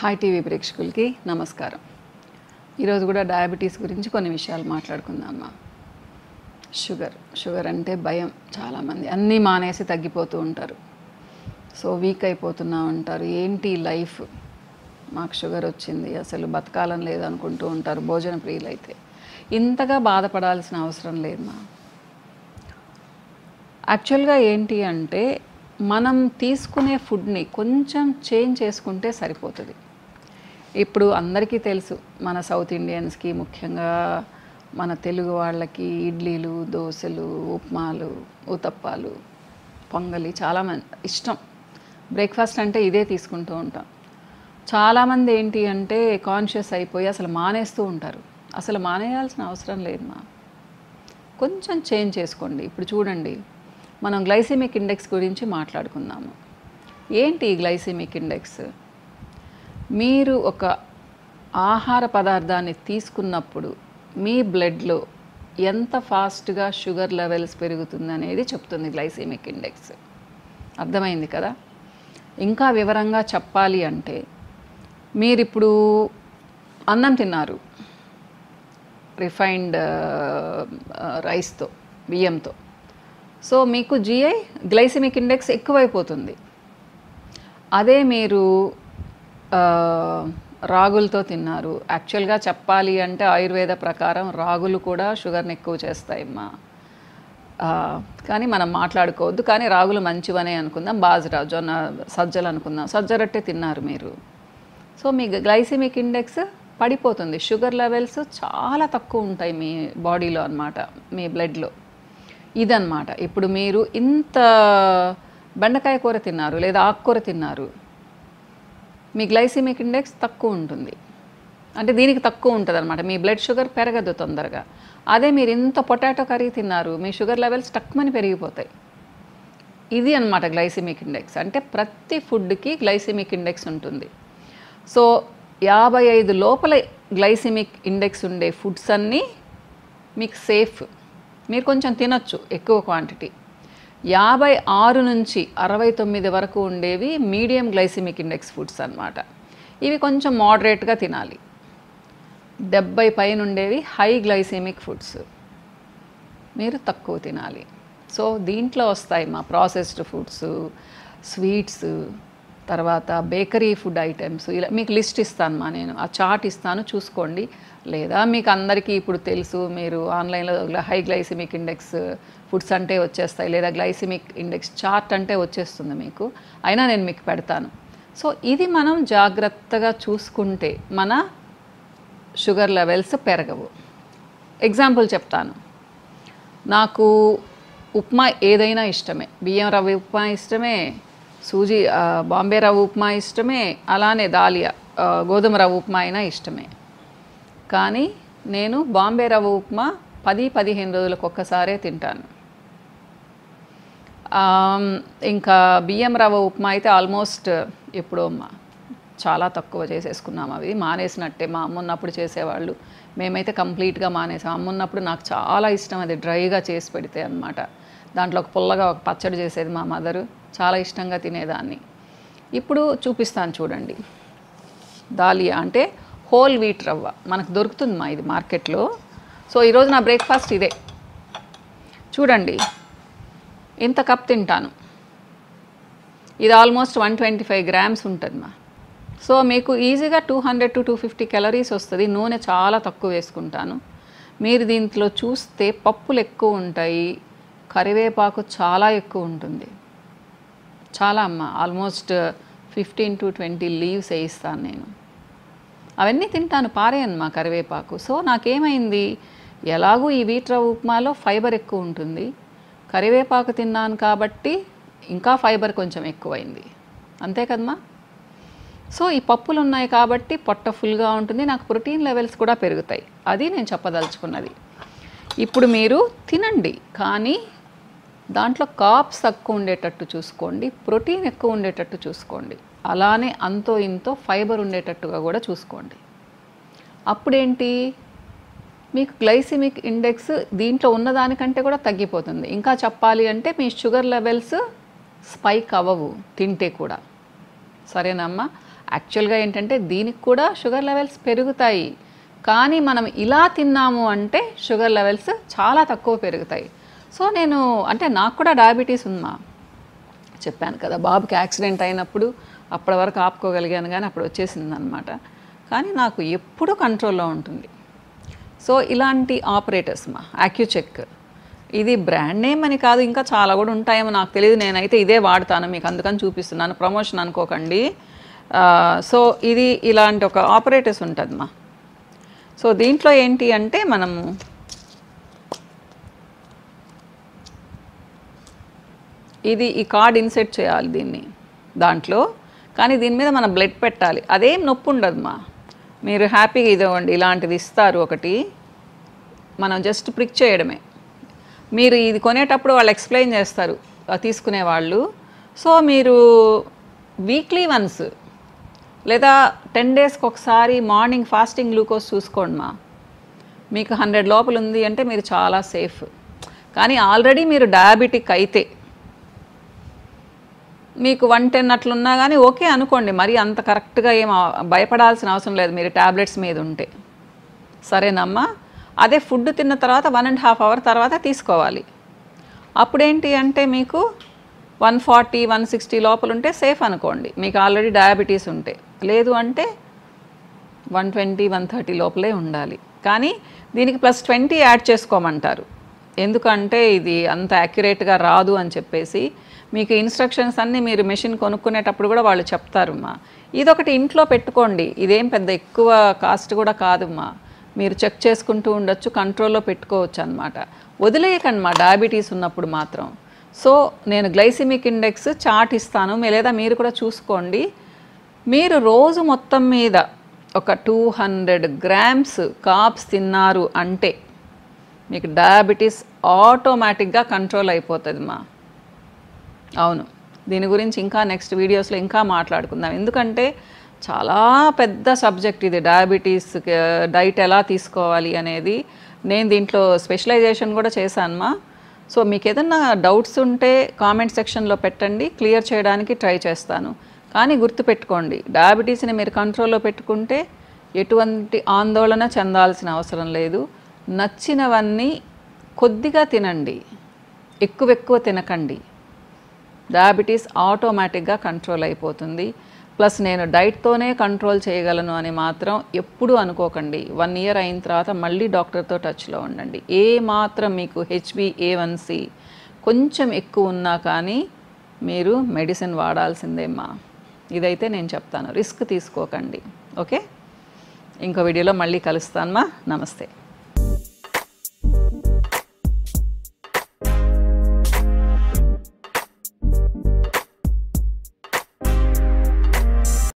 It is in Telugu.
హాయ్ టీవీ ప్రేక్షకులకి నమస్కారం. ఈరోజు కూడా డయాబెటీస్ గురించి కొన్ని విషయాలు మాట్లాడుకుందామా. షుగర్ అంటే భయం. చాలామంది అన్నీ మానేసి తగ్గిపోతూ ఉంటారు. సో వీక్ అయిపోతున్నా ఉంటారు. ఏంటి లైఫ్, మాకు షుగర్ వచ్చింది, అసలు బతకాలని లేదనుకుంటూ ఉంటారు భోజన ప్రియులైతే. ఇంతగా బాధపడాల్సిన అవసరం లేదు మా. యాక్చువల్గా ఏంటి అంటే మనం తీసుకునే ఫుడ్ని కొంచెం చేంజ్ చేసుకుంటే సరిపోతుంది. ఇప్పుడు అందరికీ తెలుసు, మన సౌత్ ఇండియన్స్కి, ముఖ్యంగా మన తెలుగు వాళ్ళకి ఇడ్లీలు, దోశలు, ఉప్మాలు, ఉతప్పాలు, పొంగలి చాలా ఇష్టం. బ్రేక్ఫాస్ట్ అంటే ఇదే తీసుకుంటూ ఉంటాం. చాలామంది ఏంటి అంటే కాన్షియస్ అయిపోయి అసలు మానేస్తూ ఉంటారు. అసలు మానేయాల్సిన అవసరం లేదు మా. కొంచెం చేంజ్ చేసుకోండి. ఇప్పుడు చూడండి, మనం గ్లైసెమిక్ ఇండెక్స్ గురించి మాట్లాడుకుందాము. ఏంటి ఈ గ్లైసెమిక్ ఇండెక్స్? మీరు ఒక ఆహార పదార్థాన్ని తీసుకున్నప్పుడు మీ బ్లడ్లో ఎంత ఫాస్ట్గా షుగర్ లెవెల్స్ పెరుగుతుంది అనేది చెప్తుంది గ్లైసెమిక్ ఇండెక్స్. అర్థమైంది కదా? ఇంకా వివరంగా చెప్పాలి అంటే, మీరిప్పుడు అన్నం తిన్నారు రిఫైన్డ్ రైస్తో, బియ్యంతో. సో మీకు జిఐ గ్లైసెమిక్ ఇండెక్స్ ఎక్కువైపోతుంది. అదే మీరు రాగులతో తిన్నారు. యాక్చువల్గా చెప్పాలి అంటే ఆయుర్వేద ప్రకారం రాగులు కూడా షుగర్ని ఎక్కువ చేస్తాయమ్మా. కానీ మనం మాట్లాడుకోవద్దు. కానీ రాగులు మంచివనే అనుకుందాం. బాజ్రా, జొన్న, సజ్జలు అనుకుందాం. సజ్జ రొట్టె తిన్నారు మీరు. సో మీ గ్లైసెమిక్ ఇండెక్స్ పడిపోతుంది. షుగర్ లెవెల్స్ చాలా తక్కువ ఉంటాయి మీ బాడీలో అన్నమాట, మీ బ్లడ్లో. ఇదన్నమాట. ఇప్పుడు మీరు ఇంత బెండకాయ కూర తిన్నారు లేదా ఆకుకూర తిన్నారు, మీ గ్లైసెమిక్ ఇండెక్స్ తక్కువ ఉంటుంది. అంటే దీనికి తక్కువ ఉంటుంది అనమాట. మీ బ్లడ్ షుగర్ పెరగదు తొందరగా. అదే మీరు ఇంత పొటాటో కర్రీ తిన్నారు, మీ షుగర్ లెవెల్స్ టక్కుమని పెరిగిపోతాయి. ఇది అనమాట గ్లైసెమిక్ ఇండెక్స్. అంటే ప్రతి ఫుడ్కి గ్లైసెమిక్ ఇండెక్స్ ఉంటుంది. సో 55 లోపల గ్లైసెమిక్ ఇండెక్స్ ఉండే ఫుడ్స్ అన్నీ మీకు సేఫ్. మీరు కొంచెం తినొచ్చు ఎక్కువ క్వాంటిటీ. 56 నుంచి 69 వరకు ఉండేవి మీడియం గ్లైసెమిక్ ఇండెక్స్ ఫుడ్స్ అన్నమాట. ఇవి కొంచెం మోడరేట్గా తినాలి. 70 పైన ఉండేవి హై గ్లైసెమిక్ ఫుడ్స్, మీరు తక్కువ తినాలి. సో దీంట్లో వస్తాయి మా ప్రాసెస్డ్ ఫుడ్స్, స్వీట్స్, తర్వాత బేకరీ ఫుడ్ ఐటమ్స్. ఇలా మీకు లిస్ట్ ఇస్తాను మా, నేను ఆ చార్ట్ ఇస్తాను, చూసుకోండి. లేదా మీకు అందరికీ ఇప్పుడు తెలుసు, మీరు ఆన్లైన్లో హై గ్లైసెమిక్ ఇండెక్స్ ఫుడ్స్ అంటే వచ్చేస్తాయి, లేదా గ్లైసెమిక్ ఇండెక్స్ చార్ట్ అంటే వచ్చేస్తుంది మీకు. అయినా నేను మీకు పెడతాను. సో ఇది మనం జాగ్రత్తగా చూసుకుంటే మన షుగర్ లెవెల్స్ పెరగవు. ఎగ్జాంపుల్ చెప్తాను. నాకు ఉప్మా ఏదైనా ఇష్టమే. బియ్యం రవ్వ ఉప్మా ఇష్టమే, సూజీ బాంబే రవ్వ ఉప్మా ఇష్టమే, అలానే దాలియా గోధుమ రవ్వ ఉప్మా అయినా ఇష్టమే. కానీ నేను బాంబే రవ్వ ఉప్మా 10-15 రోజులకు ఒక్కసారే తింటాను. ఇంకా బియ్యం రవ్వ ఉప్మా అయితే ఆల్మోస్ట్ ఎప్పుడో చాలా తక్కువ చేసేసుకున్నాం. అవి మానేసినట్టే. మా అమ్మ ఉన్నప్పుడు చేసేవాళ్ళు, మేమైతే కంప్లీట్గా మానేసాం. అమ్మ ఉన్నప్పుడు నాకు చాలా ఇష్టం అది డ్రైగా చేసి పెడితే అన్నమాట. దాంట్లో ఒక పుల్లగా ఒక పచ్చడి చేసేది మా మదరు, చాలా ఇష్టంగా తినేదాన్ని. ఇప్పుడు చూపిస్తాను చూడండి. దాలియా అంటే హోల్ వీట్ రవ్వ మనకు దొరుకుతుంది మా, ఇది మార్కెట్లో. సో ఈరోజు నా బ్రేక్ఫాస్ట్ ఇదే. చూడండి, ఇంత కప్ తింటాను. ఇది ఆల్మోస్ట్ 125 గ్రామ్స్ ఉంటుంది మా. సో మీకు ఈజీగా 200 to 250 క్యాలరీస్ వస్తుంది. నూనె చాలా తక్కువ వేసుకుంటాను. మీరు దీంట్లో చూస్తే పప్పులు ఎక్కువ ఉంటాయి, కరివేపాకు చాలా ఎక్కువ ఉంటుంది. చాలా అమ్మ, ఆల్మోస్ట్ 15 to 20 లీవ్స్ వేయిస్తాను నేను. అవన్నీ తింటాను, పారేయను మా కరివేపాకు. సో నాకేమైంది, ఎలాగూ ఈ వీట్ రవ్వ ఉప్మాలో ఫైబర్ ఎక్కువ ఉంటుంది, కరివేపాకు తిన్నాను కాబట్టి ఇంకా ఫైబర్ కొంచెం ఎక్కువైంది. అంతే కదమ్మా? సో ఈ పప్పులు ఉన్నాయి కాబట్టి పొట్ట ఫుల్గా ఉంటుంది, నాకు ప్రోటీన్ లెవెల్స్ కూడా పెరుగుతాయి. అది నేను చెప్పదలుచుకున్నది. ఇప్పుడు మీరు తినండి, కానీ దాంట్లో కార్బ్స్ తక్కువ ఉండేటట్టు చూసుకోండి, ప్రోటీన్ ఎక్కువ ఉండేటట్టు చూసుకోండి, అలానే అంతో ఇంతో ఫైబర్ ఉండేటట్టుగా కూడా చూసుకోండి. అప్పుడేంటి, మీకు గ్లైసెమిక్ ఇండెక్స్ దీంట్లో ఉన్నదానికంటే కూడా తగ్గిపోతుంది. ఇంకా చెప్పాలి అంటే మీ షుగర్ లెవెల్స్ స్పైక్ అవ్వవు తింటే కూడా. సరేనమ్మా? యాక్చువల్గా ఏంటంటే దీనికి కూడా షుగర్ లెవెల్స్ పెరుగుతాయి, కానీ మనం ఇలా తిన్నాము అంటే షుగర్ లెవెల్స్ చాలా తక్కువ పెరుగుతాయి. సో నేను అంటే నాకు కూడా డయాబెటీస్ ఉందా చెప్పాను కదా, బాబుకి యాక్సిడెంట్ అయినప్పుడు అప్పటి వరకు ఆపుకోగలిగాను, కానీ అప్పుడు వచ్చేసింది అనమాట. కానీ నాకు ఎప్పుడూ కంట్రోల్లో ఉంటుంది. సో ఇలాంటి ఆపరేటర్స్ యాక్యూచెక్, ఇది బ్రాండ్ నేమ్ అని కాదు, ఇంకా చాలా కూడా ఉంటాయేమో నాకు తెలియదు, నేనైతే ఇదే వాడతాను, మీకు అందుకని చూపిస్తున్నాను, ప్రమోషన్ అనుకోకండి. సో ఇది ఇలాంటి ఒక ఆపరేటర్స్ ఉంటుందమ్మా. సో దీంట్లో ఏంటి అంటే మనము ఈ కార్డ్ ఇన్సెట్ చేయాలి దీన్ని దాంట్లో, కానీ దీని మీద మనం బ్లడ్ పెట్టాలి. అదేం నొప్పి ఉండదమ్మా, మీరు హ్యాపీగా ఇదివ్వండి. ఇలాంటిది ఇస్తారు ఒకటి, మనం జస్ట్ ప్రిక్ చేయడమే. మీరు ఇది కొనేటప్పుడు వాళ్ళు ఎక్స్ప్లెయిన్ చేస్తారు తీసుకునే వాళ్ళు. సో మీరు వీక్లీ వన్స్ లేదా 10 డేస్కి ఒకసారి మార్నింగ్ ఫాస్టింగ్ గ్లూకోజ్ చూసుకోండి మీకు 100 లోపల ఉంది అంటే మీరు చాలా సేఫ్. కానీ ఆల్రెడీ మీరు డయాబెటిక్ అయితే మీకు 110 అట్లున్నా కానీ ఓకే అనుకోండి, మరి అంత కరెక్ట్గా ఏం భయపడాల్సిన అవసరం లేదు మీరు ట్యాబ్లెట్స్ మీద ఉంటే, సరేనమ్మా. అదే ఫుడ్ తిన్న తర్వాత 1.5 అవర్ తర్వాత తీసుకోవాలి. అప్పుడేంటి అంటే మీకు 140, 160 లోపల ఉంటే సేఫ్ అనుకోండి, మీకు ఆల్రెడీ డయాబెటీస్ ఉంటే. లేదు అంటే 120, 130 లోపలే ఉండాలి. కానీ దీనికి +20 యాడ్ చేసుకోమంటారు, ఎందుకంటే ఇది అంత యాక్యురేట్గా రాదు అని చెప్పేసి. మీకు ఇన్స్ట్రక్షన్స్ అన్నీ మీరు మెషిన్ కొనుక్కునేటప్పుడు కూడా వాళ్ళు చెప్తారమ్మా. ఇదొకటి ఇంట్లో పెట్టుకోండి, ఇదేం పెద్ద ఎక్కువ కాస్ట్ కూడా కాదమ్మా, మీరు చెక్ చేసుకుంటూ ఉండొచ్చు, కంట్రోల్లో పెట్టుకోవచ్చు అనమాట. వదిలేయకండి మా డయాబెటీస్ ఉన్నప్పుడు మాత్రం. సో నేను గ్లైసిమిక్ ఇండెక్స్ చార్ట్ ఇస్తాను, లేదా మీరు కూడా చూసుకోండి. మీరు రోజు మొత్తం మీద ఒక 200 గ్రామ్స్ కార్బ్స్ తిన్నారు అంటే మీకు డయాబెటీస్ ఆటోమేటిక్గా కంట్రోల్ అయిపోతుంది మా. అవును, దీని గురించి ఇంకా నెక్స్ట్ వీడియోస్లో ఇంకా మాట్లాడుకుందాం, ఎందుకంటే చాలా పెద్ద సబ్జెక్ట్ ఇది, డయాబెటీస్ డైట్ ఎలా తీసుకోవాలి అనేది. నేను దీంట్లో స్పెషలైజేషన్ కూడా చేశానమ్మా. సో మీకు ఏదన్నా డౌట్స్ ఉంటే కామెంట్ సెక్షన్లో పెట్టండి, క్లియర్ చేయడానికి ట్రై చేస్తాను. కానీ గుర్తుపెట్టుకోండి, డయాబెటీస్ని మీరు కంట్రోల్లో పెట్టుకుంటే ఎటువంటి ఆందోళన చెందాల్సిన అవసరం లేదు. నచ్చినవన్నీ కొద్దిగా తినండి, ఎక్కువ తినకండి, డయాబెటీస్ ఆటోమేటిక్గా కంట్రోల్ అయిపోతుంది. ప్లస్ నేను డైట్తోనే కంట్రోల్ చేయగలను అని మాత్రం ఎప్పుడూ అనుకోకండి. 1 ఇయర్ అయిన తర్వాత మళ్ళీ డాక్టర్తో టచ్లో ఉండండి. ఏ మాత్రం మీకు HbA1c కొంచెం ఎక్కువ ఉన్నా కానీ మీరు మెడిసిన్ వాడాల్సిందేమ్మా. ఇదైతే నేను చెప్తాను, రిస్క్ తీసుకోకండి. ఓకే, ఇంకో వీడియోలో మళ్ళీ కలుస్తానమ్మా. నమస్తే.